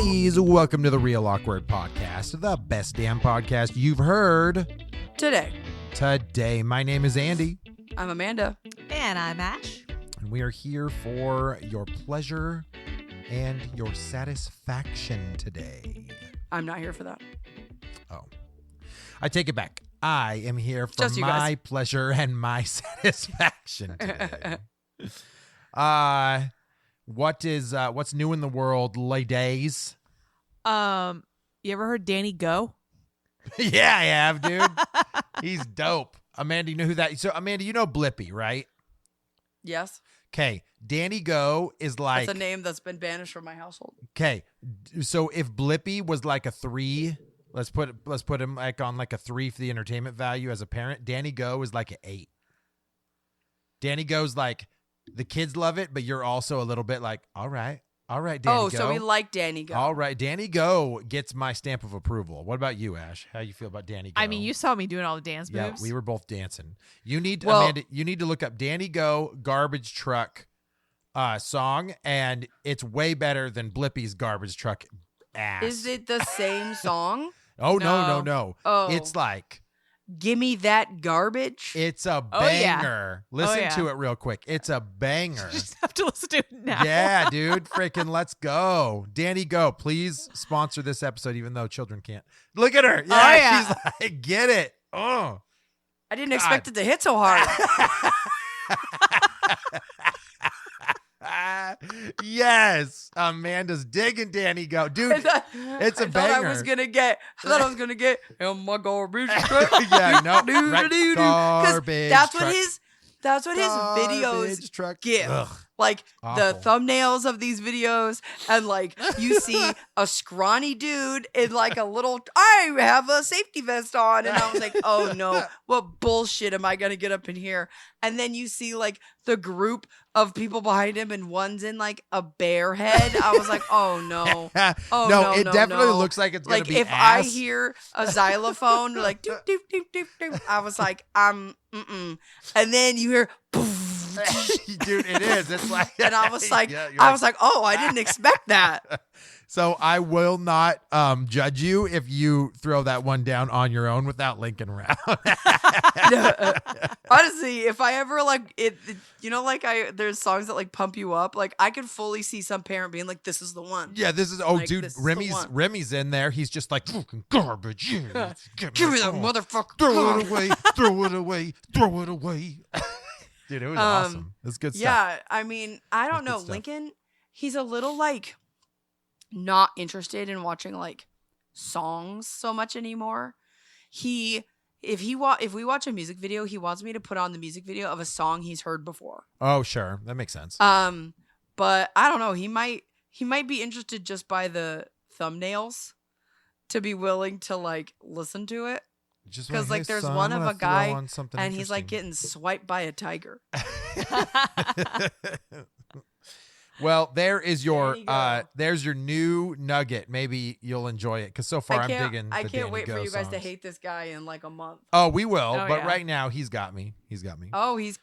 Ladies, welcome to the Real Awkward Podcast, the best damn podcast you've heard today. My name is Andy. I'm Amanda. And I'm Ash. And we are here for your pleasure and your satisfaction today. I'm not here for that. Oh, I take it back. I am here for my pleasure and my satisfaction today. What's new in the world, ladies? You ever heard Danny Go? Yeah, I have, dude. He's dope. Amanda, you know who that? So, Amanda, you know Blippi, right? Yes. Okay, Danny Go is like that's a name that's been banished from my household. Okay, so if Blippi was like a 3, let's put him like on like a 3 for the entertainment value as a parent. Danny Go is like an 8. Danny Go's like the kids love it, but you're also a little bit like, all right, Danny Go. Oh, so we like Danny Go. All right, Danny Go gets my stamp of approval. What about you, Ash? How you feel about Danny Go? I mean, you saw me doing all the dance moves. Yeah, we were both dancing. Amanda, you need to look up Danny Go garbage truck song, and it's way better than Blippi's garbage truck ass. Is it the same song? Oh, no. Oh. It's like, Gimme That Garbage? it's a Oh, yeah. banger. Listen to it real quick. It's a banger. You just have to listen to it now. Yeah, dude. Freaking let's go. Danny Go, please sponsor this episode, even though children can't. Look at her. Yeah, she's like, get it. Oh. I didn't expect it to hit so hard. Yes, Amanda's digging Danny Go, dude. It's a banger. I thought I was gonna get in my garbage truck. Yeah, no, right. Garbage That's truck. what his videos truck. give. Ugh, like awful. the thumbnails of these videos, and like you see a scrawny dude in like a little. I have a safety vest on, and I was like, oh no, what bullshit am I gonna get up in here? And then you see like the group of people behind him, and one's in like a bear head. I was like, oh no, no, it definitely looks like it's gonna like be if ass. I hear a xylophone like doop doop doop doop doop, I was like, and then you hear. Dude, it is. It's like, and I was like, yeah, oh, I didn't expect that. So I will not judge you if you throw that one down on your own without linking around. Honestly, if I ever like it, like there's songs that like pump you up. Like I could fully see some parent being like, "This is the one." Yeah, this is. Like, dude, this is Remy's in there. He's just like fucking garbage. Yeah, Give me that motherfucker. Throw it away. Throw it away. Throw it away. Dude, it was awesome. It's good stuff. Yeah, I mean, I don't know. Lincoln, he's a little like not interested in watching like songs so much anymore. If we watch a music video, he wants me to put on the music video of a song he's heard before. Oh, sure. That makes sense. But I don't know. He might be interested just by the thumbnails to be willing to like listen to it. Because like there's one of a guy and he's like getting swiped by a tiger. Well, there's your new nugget. Maybe you'll enjoy it because so far I'm digging. I can't wait for you guys songs. to hate this guy in like a month. Oh, we will. But right now he's got me. Oh, he's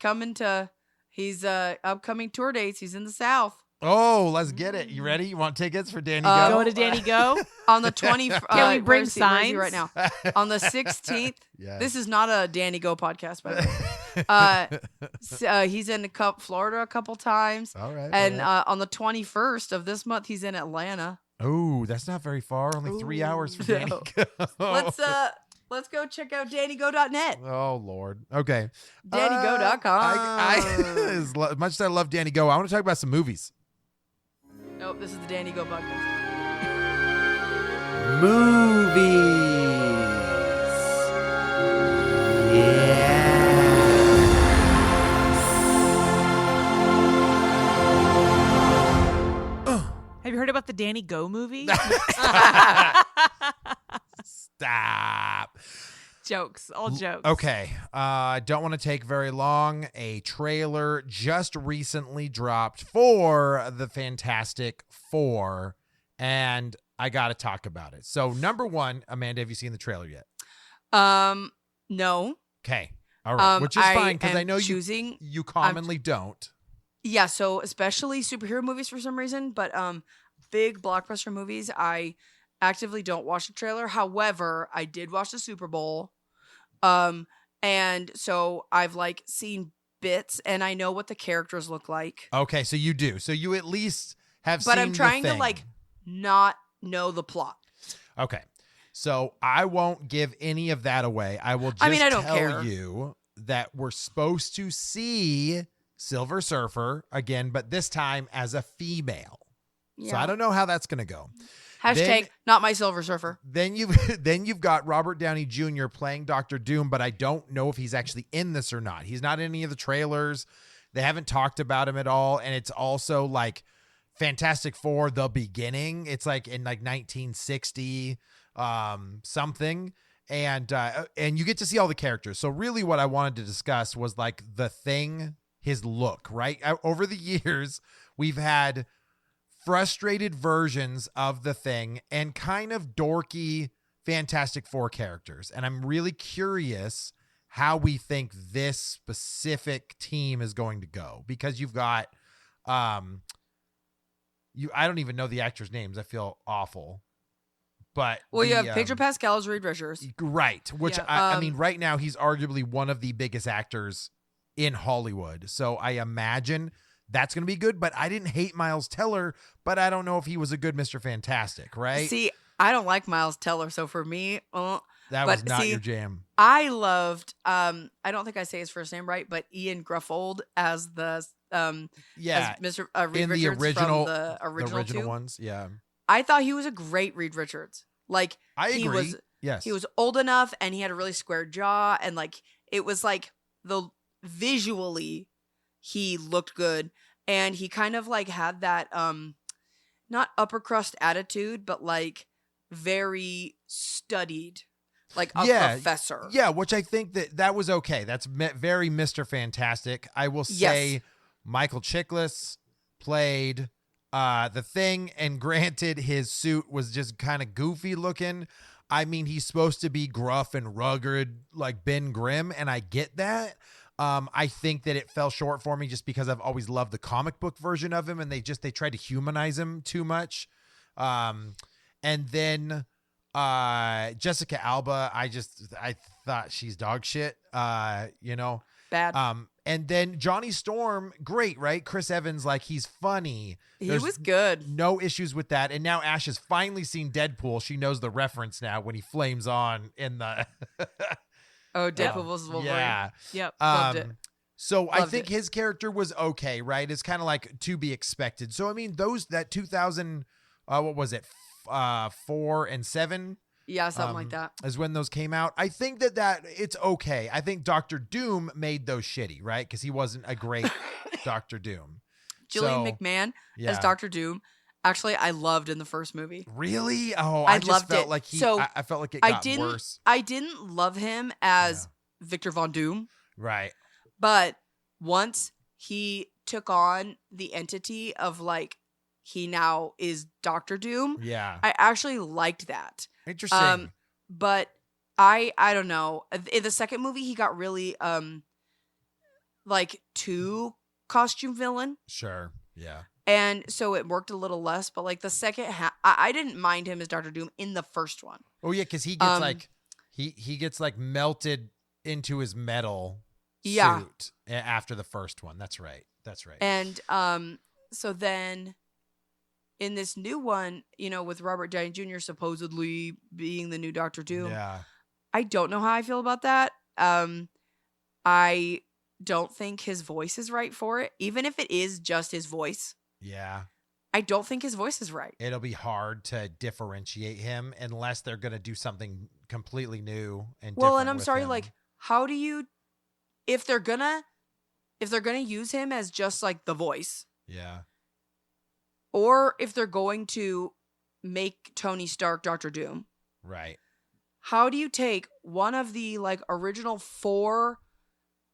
upcoming tour dates. He's in the South. Oh, let's get it. You ready? You want tickets for Danny Go Go? to Danny Go? On the 20th. Can we bring signs? Right now. On the 16th. Yes. This is not a Danny Go podcast, by the way. He's in Florida a couple times. All right. And on the 21st of this month, he's in Atlanta. Oh, that's not very far. Only 3 hours for Danny Go. Let's go check out DannyGo.net. Oh, Lord. Okay. DannyGo.com. As much as I love Danny Go, I want to talk about some movies. Nope, this is the Danny Go podcast. Movies. Have you heard about the Danny Go movie? Stop. Jokes, all jokes. Okay. Don't want to take very long. A trailer just recently dropped for the Fantastic Four, and I got to talk about it. So, number one, Amanda, have you seen the trailer yet? No. Okay. All right. Which is fine because I know you commonly don't. Yeah. So especially superhero movies for some reason, but big blockbuster movies, I actively don't watch the trailer. However, I did watch the Super Bowl. And so I've like seen bits and I know what the characters look like. Okay, so you do. So you at least have But seen I'm trying the to thing. like not know the plot. Okay. So I won't give any of that away. I will just I mean, I don't tell care. you that we're supposed to see Silver Surfer again, but this time as a female. Yeah. So I don't know how that's going to go. Hashtag Then- not my Silver Surfer. Then you've got Robert Downey Jr. playing Dr. Doom, but I don't know if he's actually in this or not. He's not in any of the trailers. They haven't talked about him at all, and it's also like Fantastic Four: The Beginning. It's like in like 1960 something, and you get to see all the characters. So really, what I wanted to discuss was like the Thing, his look. Right over the years, we've had frustrated versions of the Thing and kind of dorky Fantastic Four characters. And I'm really curious how we think this specific team is going to go, because you've got, I don't even know the actors' names. I feel awful, but Well, you the, have Pedro Pascal as Reed Richards. right. Which Yeah. I mean, right now he's arguably one of the biggest actors in Hollywood. So I imagine that's going to be good, but I didn't hate Miles Teller, but I don't know if he was a good Mr. Fantastic, right? See, I don't like Miles Teller, so for me, That was but not see, your jam. I loved. I don't think I say his first name right, but Ian Gruffold as the Yeah, as Mr. Reed in the Richards original, from the original, two. ones. Yeah, I thought he was a great Reed Richards. Like I agree. he was yes, he was old enough and he had a really square jaw and like it was like the visually he looked good and he kind of like had that not upper crust attitude but like very studied like a professor. Yeah, which I think that was okay. That's very Mr. Fantastic. I will say Yes. Michael Chiklis played the Thing, and granted his suit was just kind of goofy looking. I mean, he's supposed to be gruff and rugged like Ben Grimm, and I get that. I think that it fell short for me just because I've always loved the comic book version of him, and they tried to humanize him too much. And then Jessica Alba, I thought she's dog shit. Bad. And then Johnny Storm, great, right? Chris Evans, like he's funny. He There's was good. no issues with that. And now Ash has finally seen Deadpool. She knows the reference now when he flames on in the Oh, Deadpool vs. Wolverine. yeah. Yep. Loved it. So I Loved think it. his character was okay, right? It's kind of like to be expected. So I mean, that 2000, what was it, 4 and 7? Yeah, something like that. Is when those came out. I think that it's okay. I think Doctor Doom made those shitty, right? Because he wasn't a great Doctor Doom. Julian So, McMahon yeah. as Doctor Doom. Actually, I loved in the first movie. Really? Oh, I I just loved felt it. like So, I felt like it I got didn't worse. I didn't love him as Victor Von Doom, Right. but once he took on the entity of like he now is Doctor Doom, Yeah. I actually liked that. Interesting. But I don't know. In the second movie he got really like too costume villain. Sure. Yeah. And so it worked a little less, but like the second half, I didn't mind him as Doctor Doom in the first one. Oh yeah, because he gets like he gets like melted into his metal Yeah. suit after the first one. That's right. That's right. And so then in this new one, with Robert Downey Jr. supposedly being the new Doctor Doom, yeah. I don't know how I feel about that. I don't think his voice is right for it, even if it is just his voice. Yeah. I don't think his voice is right. It'll be hard to differentiate him unless they're going to do something completely new and Well, different and I'm with sorry, him. like, how do you, if they're gonna use him as just like the voice, Yeah. or if they're going to make Tony Stark Doctor Doom, Right. how do you take one of the like original 4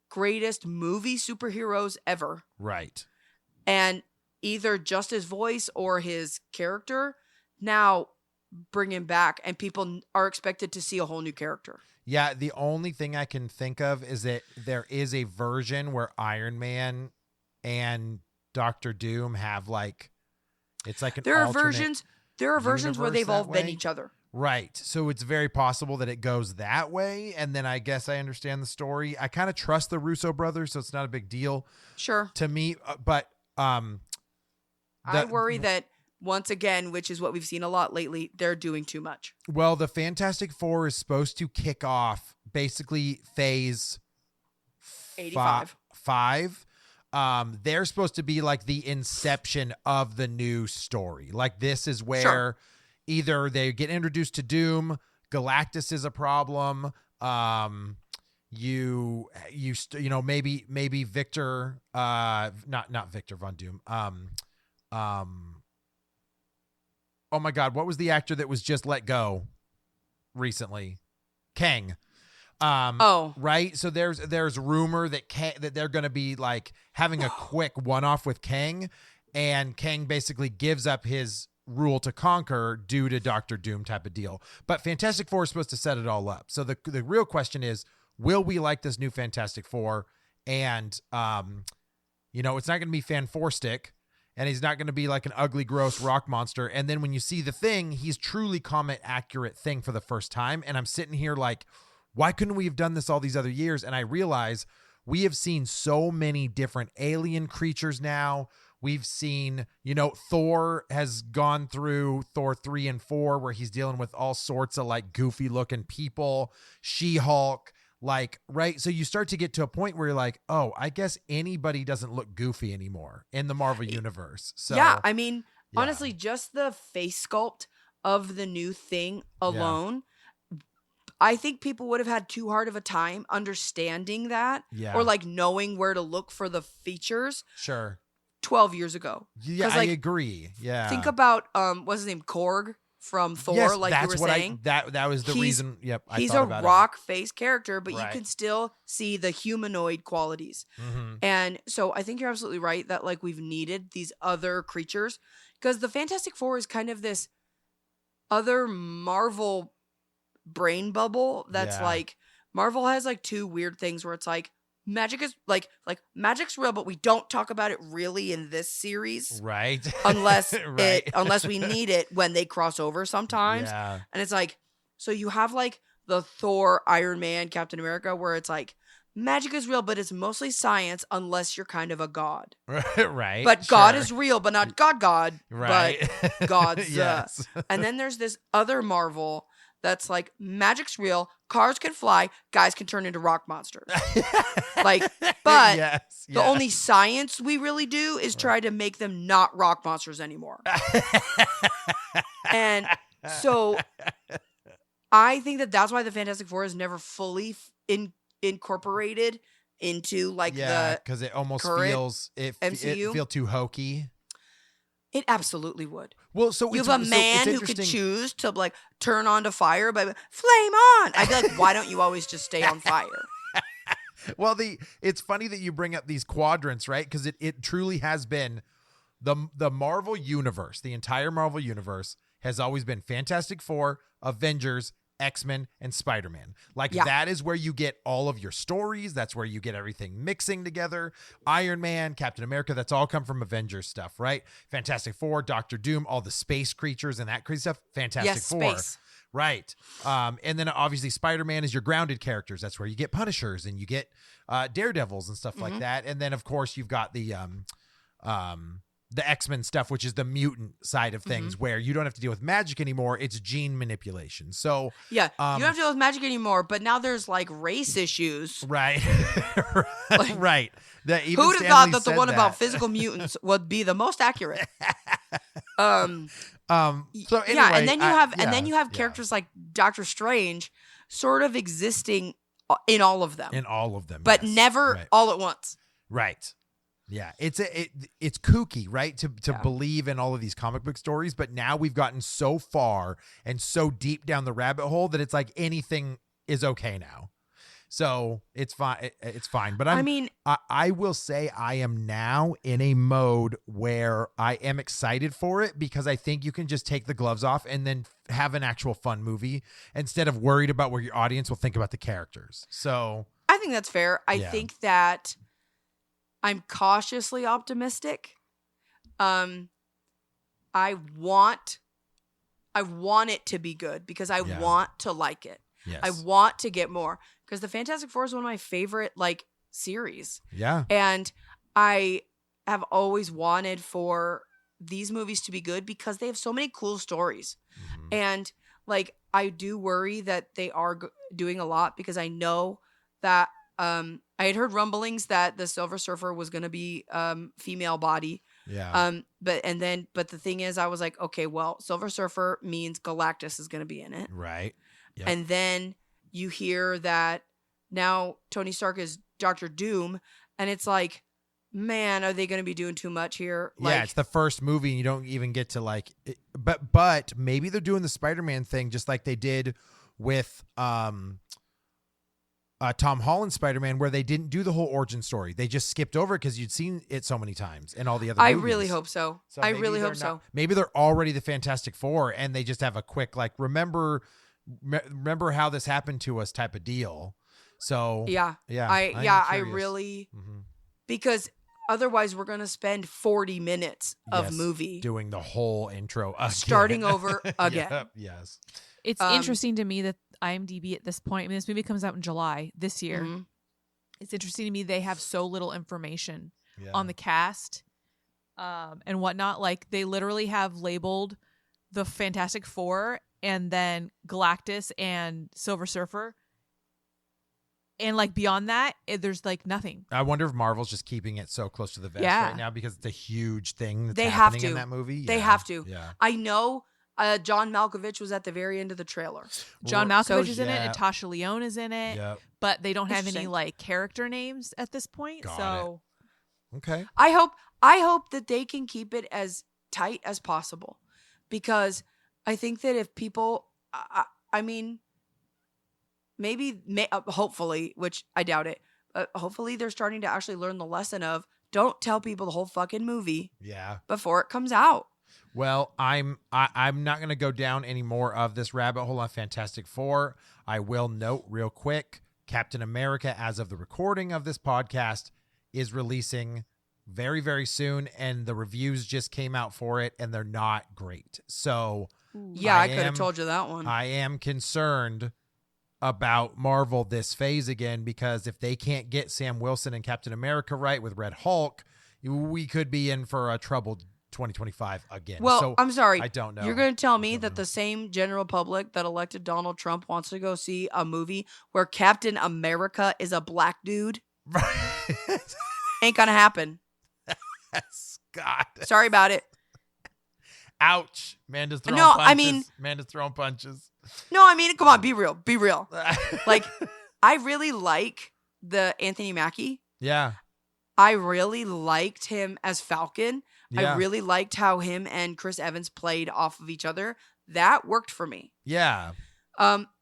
greatest movie superheroes ever Right. and either just his voice or his character now bring him back and people are expected to see a whole new character? Yeah, the only thing I can think of is that there is a version where Iron Man and Doctor Doom have like It's like an There are alternate versions. There are versions where universe they've that all been way. each other. Right. So it's very possible that it goes that way. And then I guess I understand the story. I kind of trust the Russo brothers, so it's not a big deal Sure. to me. But I worry that once again, which is what we've seen a lot lately, they're doing too much. well, the Fantastic Four is supposed to kick off basically phase 85. five. They're supposed to be like the inception of the new story. Like this is where Sure. either they get introduced to Doom, Galactus is a problem. Maybe Victor, not Victor Von Doom. Oh my God, what was the actor that was just let go recently? Kang. Right. So there's rumor that that they're going to be like having a quick one-off with Kang, and Kang basically gives up his rule to conquer due to Doctor Doom type of deal. But Fantastic Four is supposed to set it all up. So the real question is, will we like this new Fantastic Four? And it's not going to be Fan Four Stick, and he's not going to be like an ugly, gross rock monster. And then when you see the Thing, he's truly comic accurate Thing for the first time. And I'm sitting here like, why couldn't we have done this all these other years? And I realize we have seen so many different alien creatures now. We've seen, Thor has gone through Thor 3 and 4 where he's dealing with all sorts of like goofy looking people, She-Hulk, right? So you start to get to a point where you're like, oh, I guess anybody doesn't look goofy anymore in the Marvel universe. So yeah, I mean, honestly, just the face sculpt of the new Thing alone, I think people would have had too hard of a time understanding that or like knowing where to look for the features. Sure. 12 years ago. Yeah, I agree. Yeah. Think about what's his name, Korg from Thor, yes, like that's you were what saying. That was the reason. Yep. He's a rock face character, but Right. you can still see the humanoid qualities. Mm-hmm. And so I think you're absolutely right that like we've needed these other creatures because the Fantastic Four is kind of this other Marvel brain bubble that's like Marvel has like two weird things where it's like magic is like magic's real, but we don't talk about it really in this series, right? Unless right. unless we need it when they cross over sometimes. Yeah. And it's like, so you have like the Thor, Iron Man, Captain America, where it's like magic is real, but it's mostly science unless you're kind of a god, right? But God is real, but not God, right? but God's. yes. And then there's this other Marvel that's like magic's real, cars can fly, guys can turn into rock monsters. But yes, the only science we really do is try to make them not rock monsters anymore. And so I think that that's why the Fantastic Four is never fully incorporated into like the because it almost current feels it MCU. feel too hokey. It absolutely would. Well, so you have a man who could choose to like turn on to fire by flame on. I'd be like, why don't you always just stay on fire? Well, it's funny that you bring up these quadrants, right? Because it truly has been the Marvel universe, the entire Marvel universe has always been Fantastic Four, Avengers, X-Men, and Spider-Man. That is where you get all of your stories. That's where you get everything mixing together. Iron Man, Captain America, that's all come from Avengers stuff, right? Fantastic Four, Doctor Doom, all the space creatures and that crazy stuff. Fantastic Four. Space. Right. And then obviously Spider-Man is your grounded characters. That's where you get Punishers and you get Daredevils and stuff like that. And then of course you've got the X-Men stuff, which is the mutant side of things where you don't have to deal with magic anymore. It's gene manipulation. So you don't have to deal with magic anymore, but now there's like race issues. Right. Like, right. Who would have thought that the one about physical mutants would be the most accurate? So anyway, and then you have characters like Doctor Strange sort of existing in all of them. But yes. never Right. all at once. Right. Yeah, it's kooky, right? To believe in all of these comic book stories, but now we've gotten so far and so deep down the rabbit hole that it's like anything is okay now. So it's fine. It's fine. But I will say I am now in a mode where I am excited for it because I think you can just take the gloves off and then have an actual fun movie instead of worried about what your audience will think about the characters. So I think that's fair. I think that I'm cautiously optimistic. I want it to be good because I Yeah. want to like it. Yes. I want to get more because the Fantastic Four is one of my favorite like series. Yeah. And I have always wanted for these movies to be good because they have so many cool stories. Mhm. And like I do worry that they are doing a lot because I know that I had heard rumblings that the Silver Surfer was going to be female body. Yeah. But the thing is I was like, okay, well, Silver Surfer means Galactus is going to be in it. Right. Yep. And then you hear that now Tony Stark is Doctor Doom and it's like, man, are they going to be doing too much here? Like, yeah, it's the first movie and you don't even get to like but maybe they're doing the Spider-Man thing just like they did with Tom Holland Spider-Man where they didn't do the whole origin story. They just skipped over it because you'd seen it so many times in all the other I movies. really hope so. So I maybe really they're hope so. Maybe they're already the Fantastic Four and they just have a quick like remember how this happened to us type of deal. So Yeah. yeah, I curious. really Mhm. because otherwise we're going to spend 40 minutes of Yes, movie doing the whole intro again. starting over again. Yep, yes. It's interesting to me that IMDb at this point, I mean, this movie comes out in July this year. Mhm. It's interesting to me they have so little information Yeah. on the cast and whatnot. Like they literally have labeled the Fantastic Four and then Galactus and Silver Surfer. And like beyond that, there's like nothing. I wonder if Marvel's just keeping it so close to the vest Yeah. right now because it's a huge thing that's They have happening to. in that movie. They Yeah. have to. Yeah. I know John Malkovich was at the very end of the trailer. John Well, Malkovich is in it. yeah. Natasha Lyonne is in it. Yep. But they don't have any Interesting. like character names at this point. Got So Okay. I hope that they can keep it as tight as possible because I think that if people, I mean, hopefully, which I doubt it, hopefully they're starting to actually learn the lesson of don't tell people the whole fucking movie Yeah. before it comes out. Well, I'm not going to go down any more of this rabbit hole on Fantastic Four. I will note real quick, Captain America, as of the recording of this podcast, is releasing very, very soon, and the reviews just came out for it, and they're not great. So Yeah, I I could have am- told you that one. I am concerned about Marvel this phase again because if they can't get Sam Wilson and Captain America right with Red Hulk, we could be in for a troubled 2025 again. Well, so I'm sorry. I don't know. You're going to tell me don't that know. the same general public that elected Donald Trump wants to go see a movie where Captain America is a black dude? Ain't going to happen. God. Sorry about it. Ouch. Amanda's throwing No, punches. I mean- Amanda's throwing punches. No, I mean, come on, be real. Be real. Like, I really like the Anthony Mackie. yeah. I really liked him as Falcon. Yeah. I really liked how him and Chris Evans played off of each other. That worked for me. Yeah.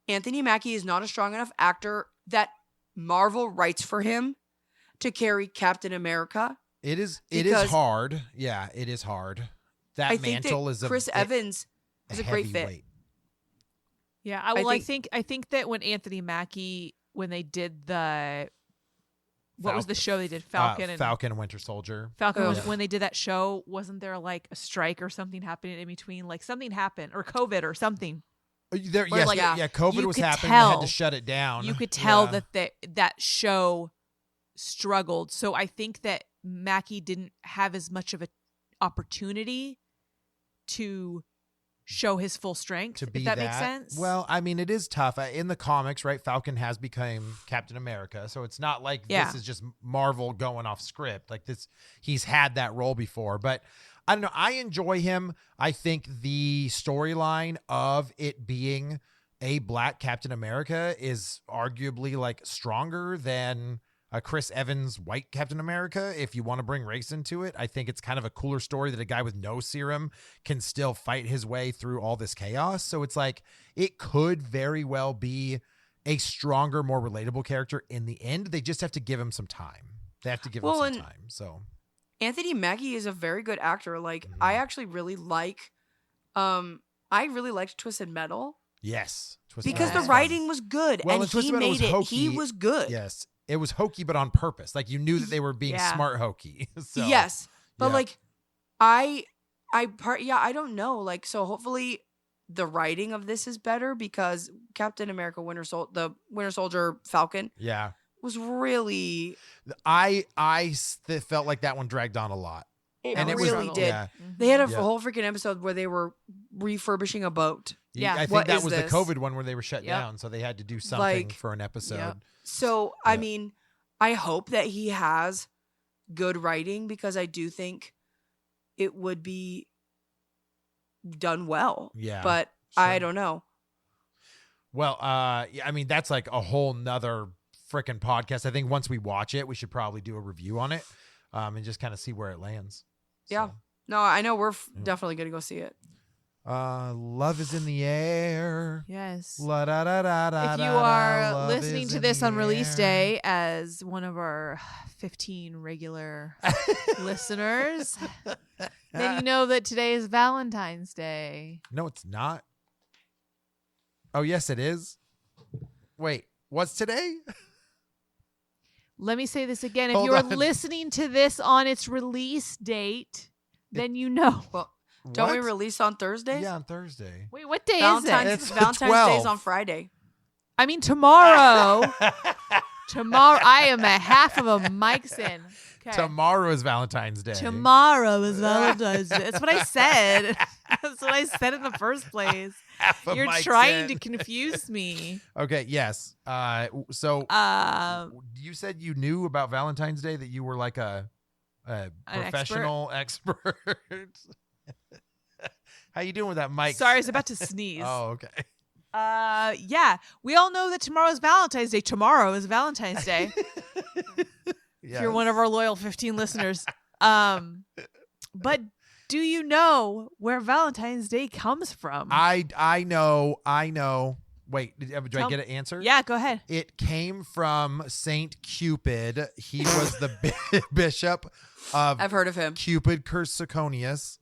Anthony Mackie is not a strong enough actor that Marvel writes for him to carry Captain America. It is Because- hard. Yeah, it is hard. That I think mantle that is Chris Evans is a great fit. heavyweight. yeah, I I think that when Anthony Mackie, when they did what was the show they did? Falcon Falcon and Winter Soldier. Falcon was Yeah. when they did that show, wasn't there like a strike or something happening in between? Like something happened or COVID or something. There, Or yes, like, yeah, COVID you was could happening. They had tell- to shut it down. You could tell Yeah. that show struggled. So I think that Mackie didn't have as much of an opportunity to show his full strength. to be if that makes sense. Well, I mean, it is tough in the comics, right? Falcon has become Captain America, so it's not like Yeah. this is just Marvel going off script. Like this, he's had that role before, but I don't know. I enjoy him. I think the storyline of it being a black Captain America is arguably like stronger than a Chris Evans white Captain America. If you want to bring race into it, I think it's kind of a cooler story that a guy with no serum can still fight his way through all this chaos. So it's like, it could very well be a stronger, more relatable character in the end. They just have to give him some time. They have to give him some and- time. So Anthony Mackie is a very good actor. Like, Mhm. I actually really like, I really liked Twisted Metal yes. Twisted because Metal the was writing was good Well, and and Twisted he Metal was made it. hokey. He was good. fun. Yes. It was hokey, but on purpose. Like you knew that they were being Yeah. smart hokey. So, Yes. But yeah. like, I I don't know. Like, so hopefully the writing of this is better because Captain America the Winter Soldier Falcon Yeah. was really I felt like that one dragged on a lot. it And it was- really did. Yeah. They had a Yeah. whole freaking episode where they were refurbishing a boat. Yeah. I think What that is was this? the COVID one where they were shut Yep. down, so they had to do something Like- for an episode. Yep. So, I Yeah. mean, I hope that he has good writing because I do think it would be done well. Yeah. But I Sure. don't know. Well, yeah, I mean, that's like a whole nother freaking podcast. I think once we watch it, we should probably do a review on it, and just kind of see where it lands. Yeah. So, No, I know we're Yeah. definitely going to go see it. love is in the air. Yes. La da da da da. If you da, da, are love listening is to in this the on release air. day as one of our 15 regular listeners, then you know that today is Valentine's Day. No, it's not. Oh, yes, it is. Wait, what's today? Let me say this again. If Hold you are on. listening to this on its release date, then you know. Well, don't we What? release on Thursday? Yeah, on Thursday. Wait, what day is Valentine's, it? It's the Valentine's Day is 12th. on Friday. I mean, tomorrow. Tomorrow. I am a half of a mic's in. Okay. Tomorrow is Valentine's Day. Tomorrow is Valentine's Day. That's what I said. That's what I said in the first place. Half a You're mic's trying to in. confuse me. Okay, yes. So you said you knew about Valentine's Day, that you were like a professional expert. How you doing with that mic? Sorry, I was about to sneeze. Oh, okay. Yeah. We all know that tomorrow is Valentine's Day. Tomorrow is Valentine's Day. If you're one of our loyal 15 listeners. But do you know where Valentine's Day comes from? I know. Wait, do I Tell- get an answer? Yeah, go ahead. It came from Saint Cupid. He was the bishop of I've heard of him. Cupid Cursiconius,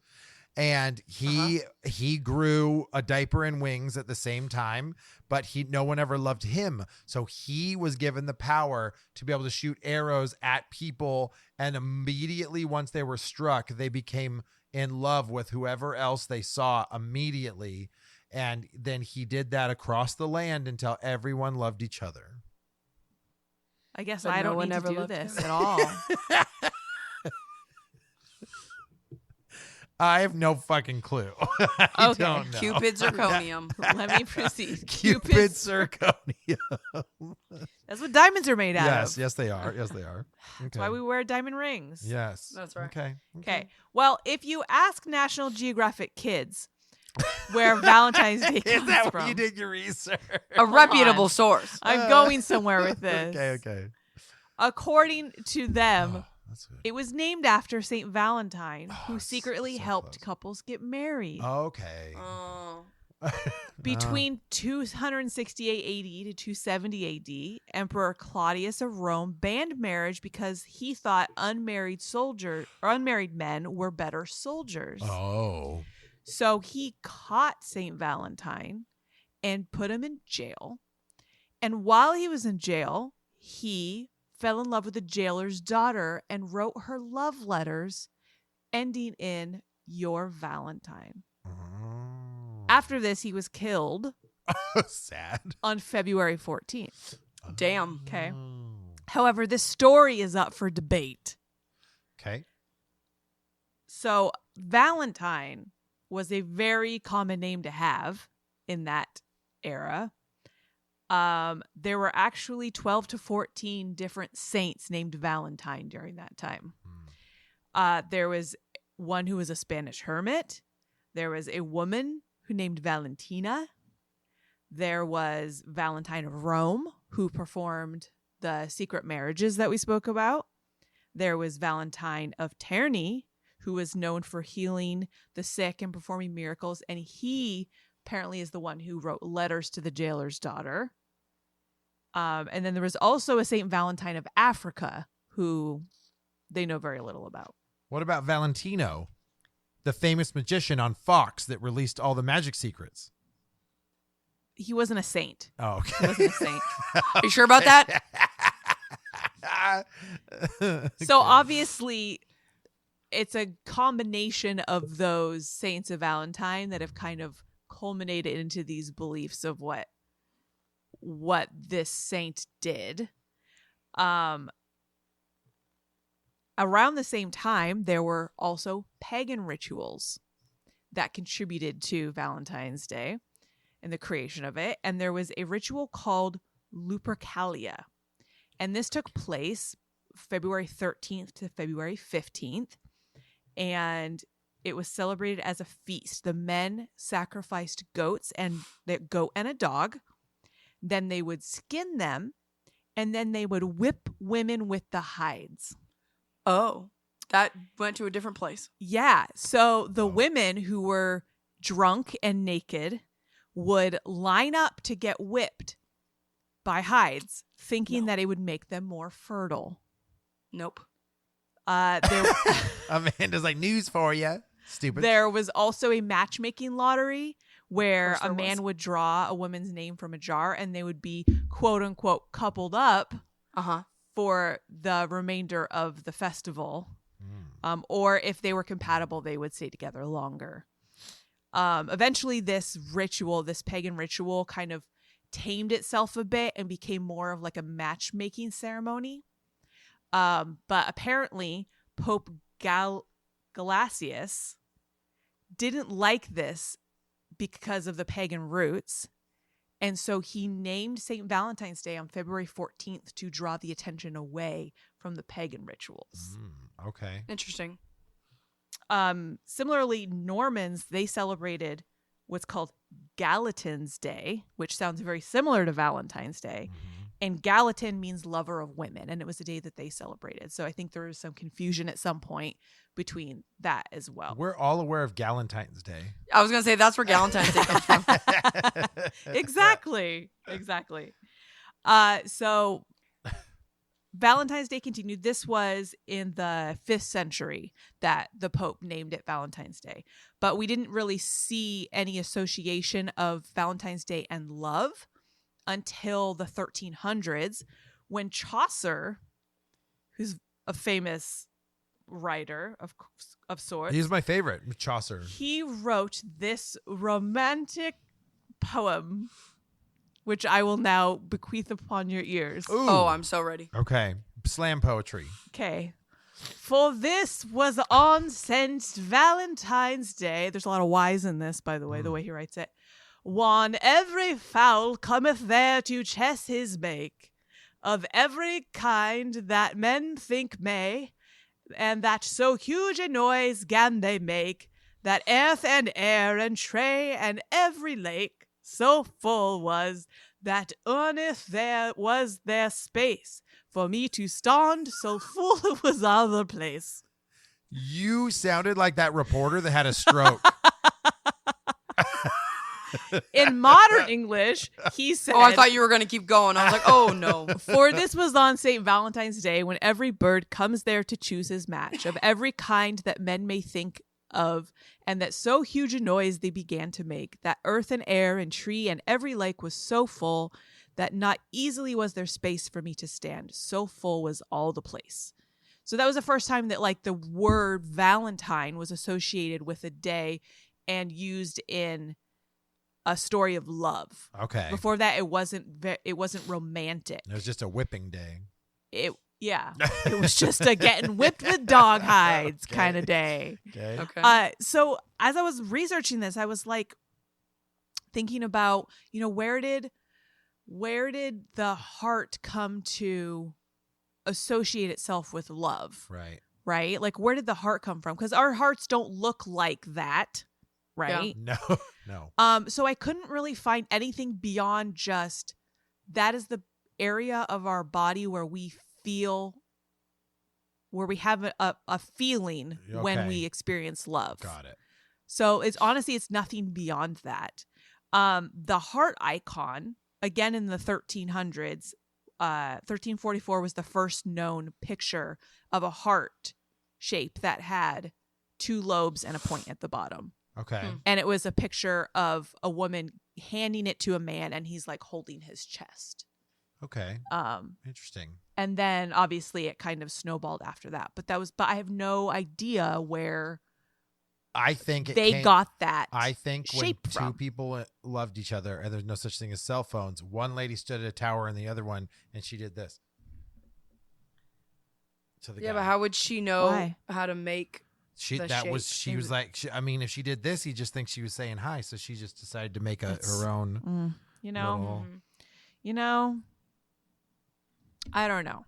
and he grew a diaper and wings at the same time, but no one ever loved him. So he was given the power to be able to shoot arrows at people, and immediately once they were struck, they became in love with whoever else they saw immediately. And then he did that across the land until everyone loved each other. I guess But I no don't one need to ever do loved this him. at all. I have no fucking clue. I Okay. don't know. Cupid zirconium. Let me proceed. Cupid zirconia. That's what diamonds are made out Yes, of. yes, they are. Yes, they are. Okay. That's why we wear diamond rings. Yes. That's right. Okay. Okay. Well, if you ask National Geographic kids where Valentine's Day Is comes that from, where you did your research? A reputable on. source. I'm going somewhere with this. Okay. According to them, Oh, that's good. it was named after Saint Valentine, who Oh, secretly so helped close. couples get married. Okay. Oh. Between 268 AD to 270 AD, Emperor Claudius of Rome banned marriage because he thought unmarried men were better soldiers. Oh. So he caught Saint Valentine and put him in jail. And while he was in jail, he fell in love with the jailer's daughter and wrote her love letters ending in "Your Valentine." Oh. After this, he was killed Sad. on February 14th. Damn. Okay. Oh. However, this story is up for debate. Okay. So, Valentine was a very common name to have in that era. There were actually 12 to 14 different saints named Valentine during that time. There was one who was a Spanish hermit. There was a woman who named Valentina. There was Valentine of Rome, who performed the secret marriages that we spoke about. There was Valentine of Terni, who was known for healing the sick and performing miracles. And he apparently is the one who wrote letters to the jailer's daughter. And then there was also a Saint Valentine of Africa, who they know very little about. What about Valentino, the famous magician on Fox that released all the magic secrets? He wasn't a saint. Oh, He okay. wasn't a saint. Are you sure about that? So obviously, it's a combination of those saints of Valentine that have kind of culminated into these beliefs of what this saint did. Around the same time, there were also pagan rituals that contributed to Valentine's Day and the creation of it. And there was a ritual called Lupercalia. And this took place February 13th to February 15th. And it was celebrated as a feast. The men sacrificed goats and the goat and a dog. Then they would skin them, and then they would whip women with the hides. Oh, that went to a different place. Yeah. So the women who were drunk and naked would line up to get whipped by hides, thinking that it would make them more fertile. Nope. Amanda's like, news for you. Stupid. There was also a matchmaking lottery where Of course a there man was. would draw a woman's name from a jar, and they would be quote unquote coupled up for the remainder of the festival. Or if they were compatible, they would stay together longer. Eventually, this pagan ritual, kind of tamed itself a bit and became more of like a matchmaking ceremony. But apparently, Pope Gelasius didn't like this because of the pagan roots. And so he named St. Valentine's Day on February 14th to draw the attention away from the pagan rituals. Okay. Interesting. Similarly, Normans, they celebrated what's called Galatine's Day, which sounds very similar to Valentine's Day. And Gallatin means lover of women, and it was a day that they celebrated. So I think there was some confusion at some point between that as well. We're all aware of Galentine's Day. I was going to say that's where Valentine's Day comes from. Exactly. So Valentine's Day continued. This was in the 5th century that the Pope named it Valentine's Day. But we didn't really see any association of Valentine's Day and love until the 1300s, when Chaucer, who's a famous writer of sorts. He's my favorite, Chaucer. He wrote this romantic poem, which I will now bequeath upon your ears. Ooh. Oh, I'm so ready. Okay. Slam poetry. Okay. For this was on St. Valentine's Day. There's a lot of Y's in this, by the way, the way he writes it. One every fowl cometh there to chess his make, of every kind that men think may, and that so huge a noise gan they make, that earth and air and tray and every lake so full was, that earneth there was their space for me to stand, so full it was all the place. You sounded like that reporter that had a stroke. In modern English, he said... Oh, I thought you were going to keep going. I was like, oh, no. For this was on St. Valentine's Day, when every bird comes there to choose his match, of every kind that men may think of, and that so huge a noise they began to make, that earth and air and tree and every lake was so full, that not easily was there space for me to stand. So full was all the place. So that was the first time that like the word Valentine was associated with a day and used in a story of love. Okay. Before that, it wasn't romantic. It was just a whipping day. It was just a getting whipped with dog hides kind of day. Okay. Okay. So as I was researching this, I was like thinking about, where did the heart come to associate itself with love? Right. Right? Like, where did the heart come from? Because our hearts don't look like that. Right? No. No. So I couldn't really find anything beyond just that is the area of our body where we have a feeling when we experience love. Got it. So it's nothing beyond that. The heart icon, again in the 1300s, 1344 was the first known picture of a heart shape that had 2 lobes and a point at the bottom. Okay. And it was a picture of a woman handing it to a man, and he's like holding his chest. Okay. Interesting. And then obviously it kind of snowballed after that. But I have no idea where I think they got that. I think when shape two from. people loved each other and there's no such thing as cell phones, one lady stood at a tower and the other one, and she did this. To the Yeah, guy. but how would she know Why? how to make She the that was shapes? she was like I mean, if she did this, he just thinks she was saying hi, so she just decided to make It's- her own. You know, little- you know, I don't know.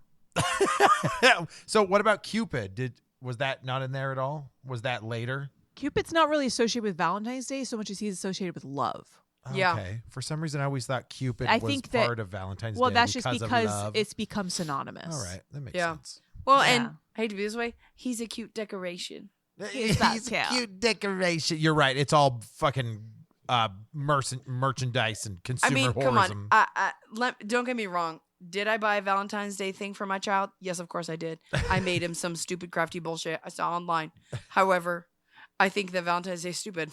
So what about Cupid? Was that not in there at all? Was that later? Cupid's not really associated with Valentine's Day so much as he's associated with love. Yeah. Okay. For some reason, I always thought Cupid I was think that- part of Valentine's Well, Day. that's just of because love. it's become synonymous. All right. That makes Yeah. sense. Well, Yeah. and I hate to be this way, he's a cute decoration. He's that He's a too. cute decoration. You're right. It's all fucking merchandise and I consumer mean, come tourism. on. Don't get me wrong. Did I buy a Valentine's Day thing for my child? Yes, of course I did. I made him some stupid crafty bullshit I saw online. However, I think that Valentine's Day is stupid.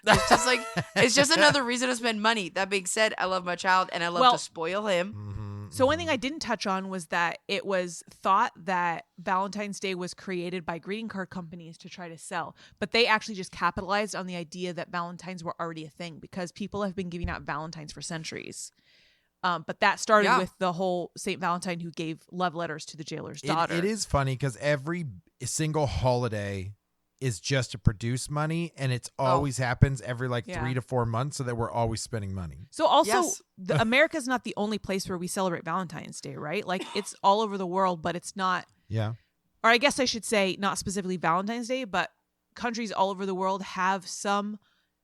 It's just like it's just another reason to spend money. That being said, I love my child and I love to spoil him. Mhm, So one mhm. thing I didn't touch on was that it was thought that Valentine's Day was created by greeting card companies to try to sell, but they actually just capitalized on the idea that Valentines were already a thing because people have been giving out Valentines for centuries. But that started Yeah. with the whole Saint Valentine who gave love letters to the jailer's daughter. It is funny because every single holiday is just to produce money, and it's always happens every like Yeah. 3 to 4 months, so that we're always spending money. So also, Yes. America's not the only place where we celebrate Valentine's Day, right? Like it's all over the world, but it's not. Yeah. Or I guess I should say not specifically Valentine's Day, but countries all over the world have some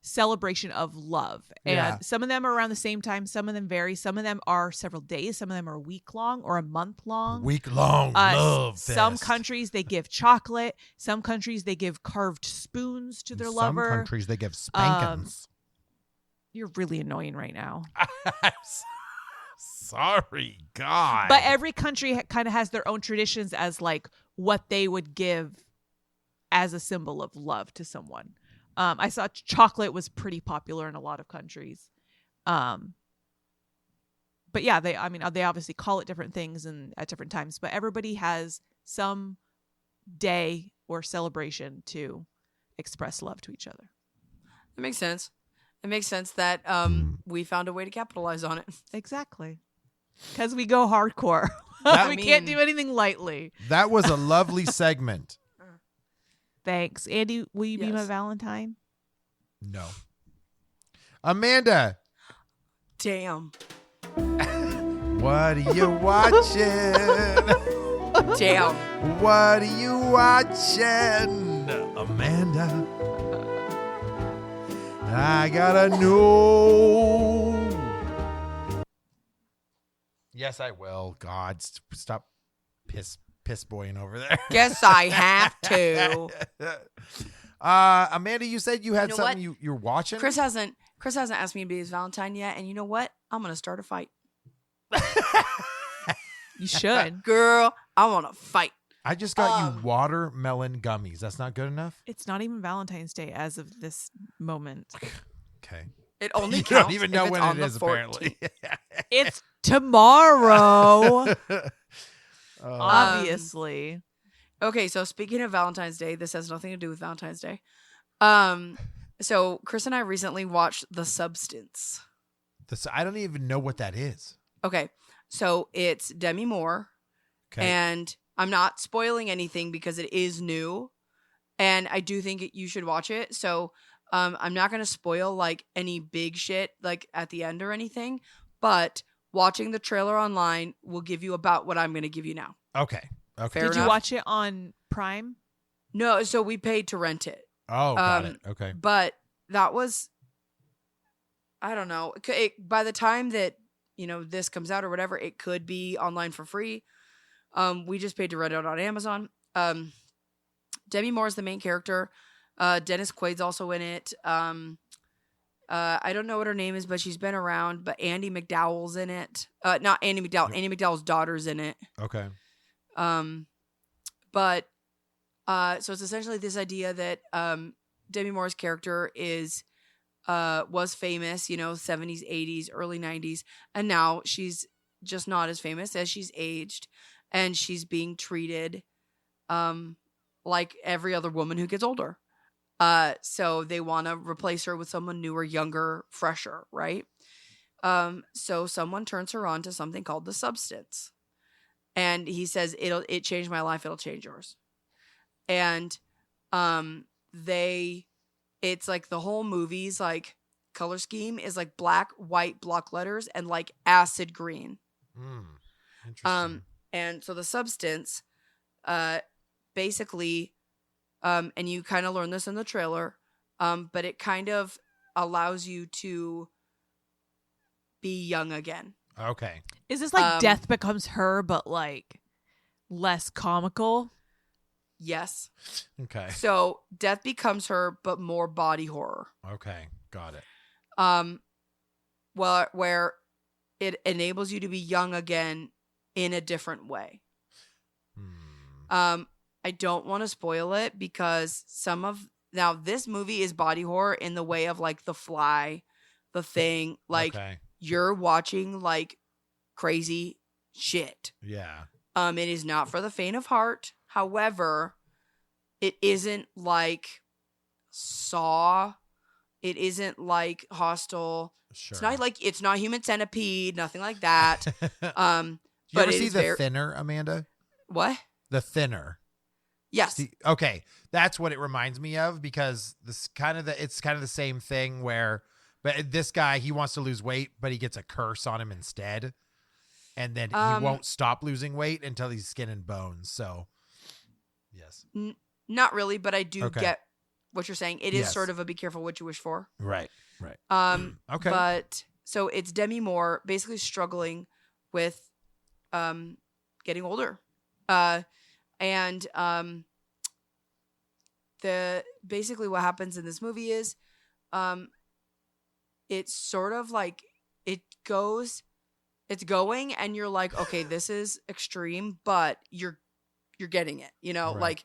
celebration of love. And Yeah. some of them are around the same time. Some of them vary. Some of them are several days. Some of them are a week long or a month long. Week-long love Some fest. countries they give chocolate. Some countries they give carved spoons to their In lover. Some countries they give spankings. You're really annoying right now. I'm sorry, God. But every country kind of has their own traditions as like what they would give as a symbol of love to someone. I saw chocolate was pretty popular in a lot of countries. But yeah, they obviously call it different things and at different times, but everybody has some day or celebration to express love to each other. It makes sense. It makes sense that we found a way to capitalize on it. Exactly. Because we go hardcore. That- We can't do anything lightly. That was a lovely segment. Thanks. Andy, will you be my Yes. Valentine? No. Amanda, Damn. what are you watching? Damn. What are you watching, Amanda? I gotta know. Yes, I will. God, stop piss boying over there. Guess I have to. Amanda, you said you had You know something you're watching. Chris hasn't asked me to be his Valentine yet, and you know what? I'm gonna start a fight. You should. Girl, I wanna fight. I just got you watermelon gummies. That's not good enough. It's not even Valentine's Day as of this moment. Okay. It only You counts don't even if know it's when on it the is, 14th. apparently. It's tomorrow, Uh, obviously. Okay, so speaking of Valentine's Day, this has nothing to do with Valentine's Day. So Chris and I recently watched The Substance. I don't even know what that is. Okay, so it's Demi Moore, Okay. and I'm not spoiling anything because it is new, and I do think you should watch it. So I'm not gonna spoil like any big shit like at the end or anything, but watching the trailer online will give you about what I'm gonna give you now. Okay. Fair Did you enough. watch it on Prime? No, so we paid to rent it. Oh, got it. Okay. But that was, I don't know. By the time that this comes out or whatever, it could be online for free. We just paid to rent it on Amazon. Demi Moore is the main character. Dennis Quaid's also in it. I don't know what her name is, but she's been around. But Andy McDowell's in it. Not Andy McDowell. Andy McDowell's daughter's in it. Okay. But so it's essentially this idea that Demi Moore's character was famous, 70s, 80s, early 90s, and now she's just not as famous as she's aged, and she's being treated like every other woman who gets older. So they want to replace her with someone newer, younger, fresher, right? So someone turns her on to something called the substance. And he says, it changed my life, it'll change yours. And it's like the whole movie's like color scheme is like black, white block letters and like acid green. Interesting. And so the substance, basically, and you kind of learn this in the trailer, but it kind of allows you to be young again. Okay. Is this like Death Becomes Her, but like less comical? Yes. Okay. So Death Becomes Her, but more body horror. Okay. Got it. Well, where it enables you to be young again in a different way. I don't want to spoil it because now this movie is body horror in the way of like The Fly, The Thing, like you're watching like crazy shit. Yeah. It is not for the faint of heart. However, it isn't like Saw. It isn't like Hostel. Sure. It's not Human Centipede, nothing like that. You but ever see The Thinner, Amanda? What? The Thinner. Yes. Okay, that's what it reminds me of because it's kind of the same thing where, but this guy, he wants to lose weight, but he gets a curse on him instead, and then he won't stop losing weight until he's skin and bones. So, yes, not really, but I do get what you're saying. It is Yes. sort of a be careful what you wish for. Right. Okay, but so it's Demi Moore basically struggling with getting older. And basically what happens in this movie is it's sort of like it's going and you're like, okay, this is extreme, but you're getting it, Right. like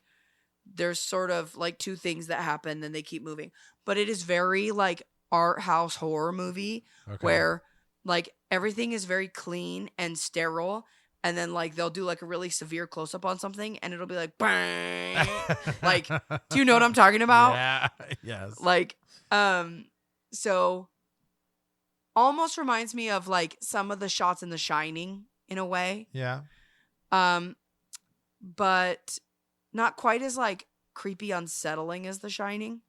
there's sort of like two things that happen and they keep moving. But it is very like art house horror movie where like everything is very clean and sterile. And then, like, they'll do, like, a really severe close-up on something, and it'll be like, bang! Like, do you know what I'm talking about? Yeah, yes. Like, so, almost reminds me of, like, some of the shots in The Shining, in a way. Yeah. But not quite as, like, creepy, unsettling as The Shining.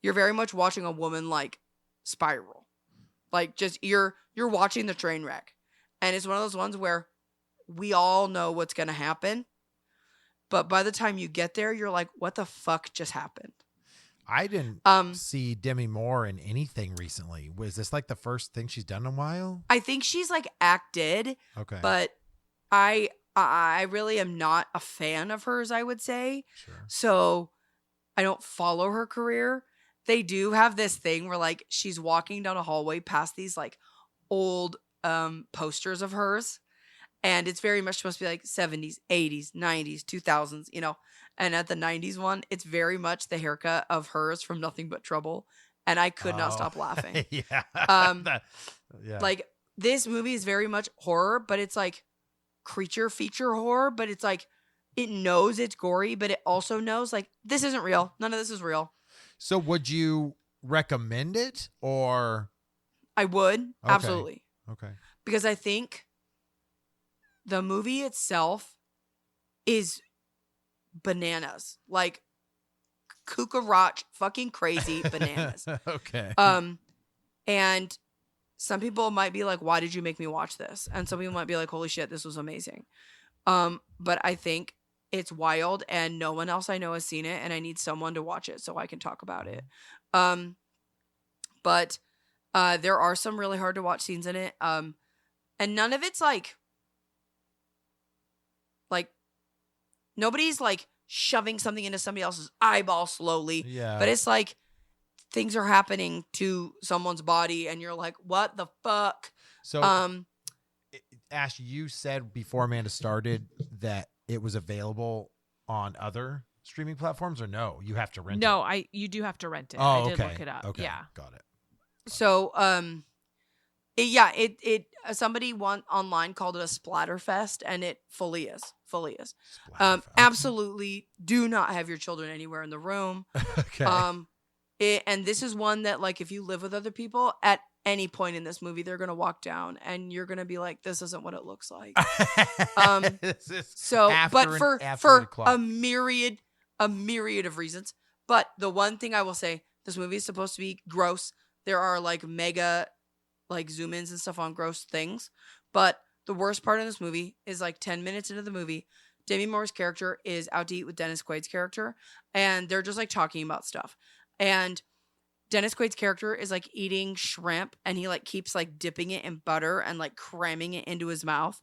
You're very much watching a woman, like, spiral. Like, just, you're watching the train wreck. And it's one of those ones where we all know what's going to happen. But by the time you get there, you're like, what the fuck just happened? I didn't see Demi Moore in anything recently. Was this like the first thing she's done in a while? I think she's like acted. Okay. But I really am not a fan of hers, I would say. Sure. So I don't follow her career. They do have this thing where like she's walking down a hallway past these like old posters of hers, and it's very much supposed to be like 70s, 80s, 90s, 2000s, and at the 90s one, it's very much the haircut of hers from Nothing But Trouble, and I could not stop laughing. Yeah. Yeah. Like this movie is very much horror, but it's like creature feature horror, but it's like it knows it's gory, but it also knows like this isn't real. None of this is real. So would you recommend it or? I would. Absolutely. Okay. Because I think the movie itself is bananas. Like cucaracha fucking crazy bananas. Okay. And some people might be like, why did you make me watch this? And some people might be like, holy shit, this was amazing. But I think it's wild and no one else I know has seen it and I need someone to watch it so I can talk about it. But there are some really hard to watch scenes in it. And none of it's like nobody's like shoving something into somebody else's eyeball slowly. Yeah. But it's like things are happening to someone's body and you're like, what the fuck? So, Ash, you said before Amanda started that it was available on other streaming platforms, or no? You have to rent it. No, you do have to rent it. Oh, I did okay. look it up. Okay. Yeah. Got it. So, Somebody online called it a splatterfest, and it fully is. Splatterfest. Okay. Absolutely do not have your children anywhere in the room. Okay. And this is one that, like, if you live with other people at any point in this movie, they're gonna walk down, and you're gonna be like, "This isn't what it looks like." This is So, but after for 8 o'clock. a myriad of reasons. But the one thing I will say, this movie is supposed to be gross. There are like mega like zoom ins and stuff on gross things. But the worst part of this movie is like 10 minutes into the movie, Demi Moore's character is out to eat with Dennis Quaid's character, and they're just like talking about stuff. And Dennis Quaid's character is like eating shrimp, and he like keeps like dipping it in butter and like cramming it into his mouth.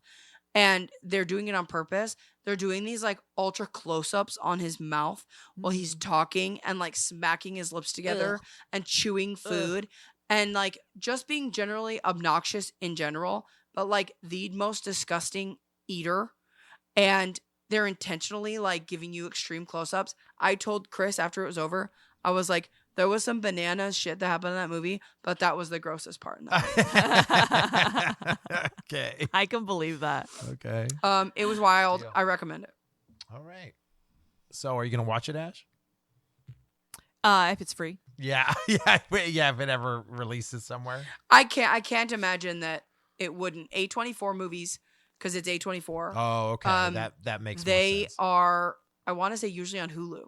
And they're doing it on purpose. They're doing these like ultra close-ups on his mouth while he's talking and like smacking his lips together and chewing food and like just being generally obnoxious in general, but like the most disgusting eater. And they're intentionally like giving you extreme close-ups. I told Chris after it was over, I was like, there was some banana shit that happened in that movie, but that was the grossest part in that movie. Okay. I can believe that. Okay. It was wild. Deal. I recommend it. All right. So, are you gonna watch it, Ash? If it's free. Yeah. Yeah. If it ever releases somewhere. I can't imagine that it wouldn't. A24 movies, because it's A24. Oh, okay. That makes more They sense. are, I want to say, usually on Hulu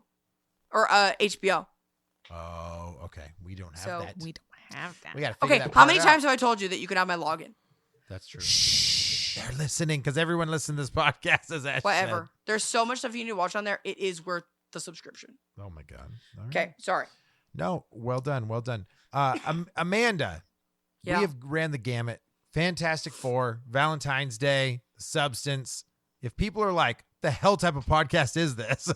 or HBO. Oh, okay. We don't have So that. We don't have that. We gotta figure Okay, that how part many out. times have I told you that you can have my login? That's true. They're listening because everyone listens to this podcast as Ash Whatever. There's so much stuff you need to watch on there. It is worth the subscription. said. Oh my god. All right. Okay, sorry. No, well done, well done. Amanda, Yeah. we have ran the gamut. Fantastic Four, Valentine's Day, Substance. If people are like, the hell type of podcast is this?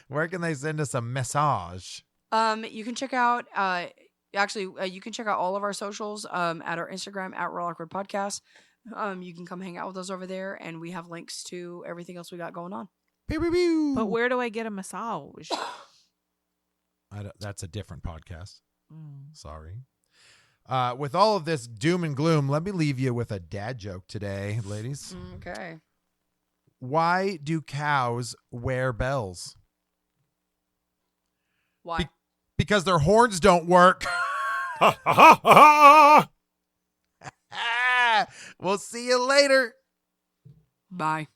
where can they send us a message? You can check out you can check out all of our socials at our Instagram at Real Awkward Podcast. You can come hang out with us over there, and we have links to everything else we got going on. Pew, pew, pew. But where do I get a massage? That's a different podcast. Mm. Sorry. With all of this doom and gloom, let me leave you with a dad joke today, ladies. Okay. Why do cows wear bells? Why? Because their horns don't work. We'll see you later. Bye.